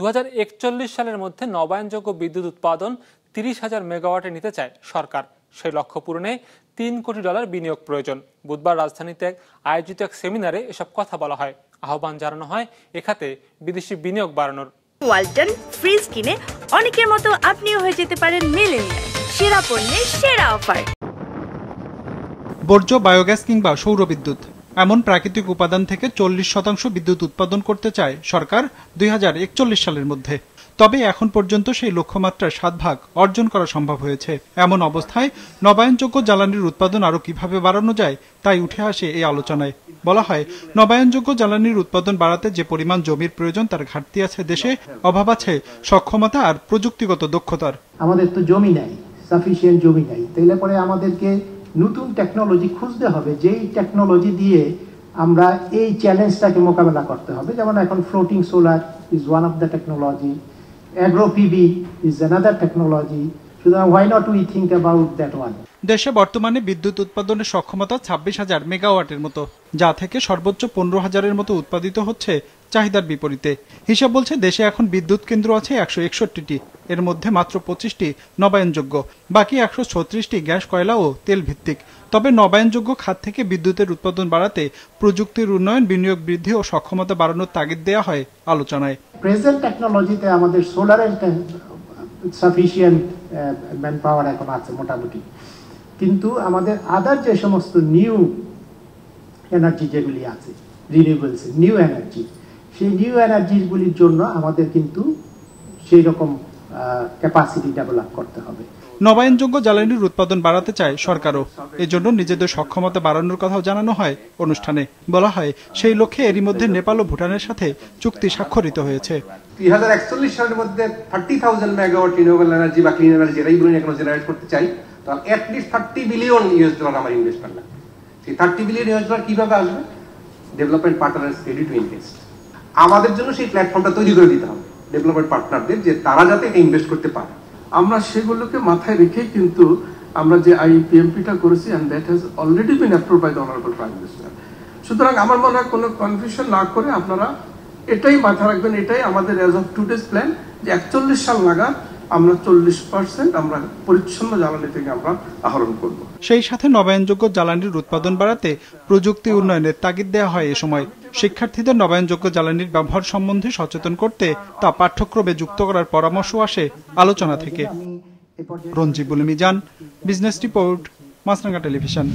2041 সালের মধ্যে নবায়নযোগ্য বিদ্যুৎ উৎপাদন 30,000 মেগাওয়াটে নিতে চায় সরকার। সেই লক্ষ্য পূরণে $3 কোটি বিনিয়োগ প্রয়োজন। বুধবার রাজধানীতে আয়োজিত এক সেমিনারে এসব কথা বলা হয়। আহ্বান জানানো হয় এ খাতে বিদেশি বিনিয়োগ বাড়ানোর। ওয়ালটন ফ্রিজ কিনে অনেকের মতো আপনিও হয়ে যেতে পারেন মিলেনিয়াল। সেরা পণ্যের সেরা অফার। বর্জ্য বায়োগ্যাস কিংবা সৌরবিদ্যুৎ এমন প্রাকৃতিক উপাদান থেকে 40% বিদ্যুৎ উৎপাদন করতে চায় সরকার 2041 সালের মধ্যে। তবে এখন পর্যন্ত সেই লক্ষ্যমাত্রার 7 ভাগ অর্জন করা সম্ভব হয়েছে। এমন অবস্থায় নবায়নযোগ্য জ্বালানির উৎপাদন আরও কিভাবে বাড়ানো যায় তাই উঠে আসে এই আলোচনায়। বলা হয়, নবায়নযোগ্য জ্বালানির উৎপাদন বাড়াতে যে পরিমাণ জমির প্রয়োজন তার ঘাটতি আছে দেশে, অভাব আছে সক্ষমতা আর প্রযুক্তিগত দক্ষতার। আমাদের তো জমি নাই, সাফিসিয়েন্ট জমি নাই, তাইলে পরে আমাদেরকে নতুন টেকনোলজি খুঁজতে হবে, যেই টেকনোলজি দিয়ে আমরা এই চ্যালেঞ্জটাকে মোকাবেলা করতে হবে। যেমন এখন floating solar is one of the technology, agro PV is another technology. সুতরাং why not we think about that one. দেশে বর্তমানে বিদ্যুৎ উৎপাদনের সক্ষমতা 26,000 মেগাওয়াটের মতো, যা থেকে সর্বোচ্চ 15,000-এর মতো উৎপাদিত হচ্ছে চাহিদার বিপরীতে। হিসাব বলছে দেশে এখন বিদ্যুৎ কেন্দ্র আছে 161টি, এর মধ্যে মাত্র 25টি নবায়নযোগ্য, বাকি 136টি গ্যাস, কয়লা ও তেল ভিত্তিক। তবে নবায়নযোগ্য খাত থেকে বিদ্যুতের উৎপাদন বাড়াতে প্রযুক্তির উন্নয়ন, বিনিয়োগ বৃদ্ধি ও সক্ষমতা বাড়ানোর তাগিদ দেওয়া হয় আলোচনায়। প্রেজেন্ট টেকনোলজিতে আমাদের সোলারের সাফিসিয়েন্ট ম্যান পাওয়ার এখন আছে মোটামুটি, কিন্তু আমাদের আদার যে সমস্ত নিউ এনার্জি যেগুলি আছে, রিনিউয়েবলস নিউ এনার্জি, সেই নিউ এনার্জিগুলির জন্য আমাদের কিন্তু সেই রকম ক্যাপাসিটি ডেভেলপ করতে হবে। নবায়নযোগ্য জ্বালানির উৎপাদন বাড়াতে চায় সরকারও। এজন্য নিজেদের সক্ষমতা বাড়ানোর কথাও জানানো হয় অনুষ্ঠানে। বলা হয়, সেই লক্ষ্যে এরই মধ্যে নেপাল ও ভুটানের সাথে চুক্তি স্বাক্ষরিত হয়েছে। 2041 সালের মধ্যে 30,000 মেগাওয়াট রিনিউয়েবল এনার্জি বা ক্লিন এনার্জি এরাই বলে এখন জেনারেট করতে চাই। তো অ্যাটলিস্ট $30 বিলিয়ন আমার ইনভেস্টমেন্ট লাগবে। সেই $30 বিলিয়ন কিভাবে আসবে? Development partners ready to invest. আমাদের জন্য সেই প্ল্যাটফর্মটা তৈরি করে দিতে হবে ডেভেলপমেন্ট পার্টনারদের, যে তারা যাতে এটা ইনভেস্ট করতে পারে। আমরা সেগুলোকে মাথায় রেখে কিন্তু আমরা যে আইপিএমপিটা করেছি, and that has already been approved by the honourable prime minister. সুতরাং আমার মনে হয় কোনো কনফিউশন না করে আপনারা এটাই মাথায় রাখবেন, এটাই আমাদের অ্যাজ অফ টুডেজ প্ল্যান, যে 41 সাল নাগাদ আমরা 40% আমরা পরিচ্ছন্ন জ্বালানি থেকে আমরা আহরণ করব। সেই সাথে নবায়নযোগ্য জ্বালানির উৎপাদন বাড়াতে প্রযুক্তি উন্নয়নের তাগিদ দেওয়া হয় এ সময়। শিক্ষার্থীদের নবায়নযোগ্য জ্বালানির ব্যবহার সম্বন্ধে সচেতন করতে তা পাঠ্যক্রমে যুক্ত করার পরামর্শ আসে আলোচনা থেকে। রঞ্জিবুল মিজান, বিজনেস রিপোর্ট, মাছরাঙা টেলিভিশন।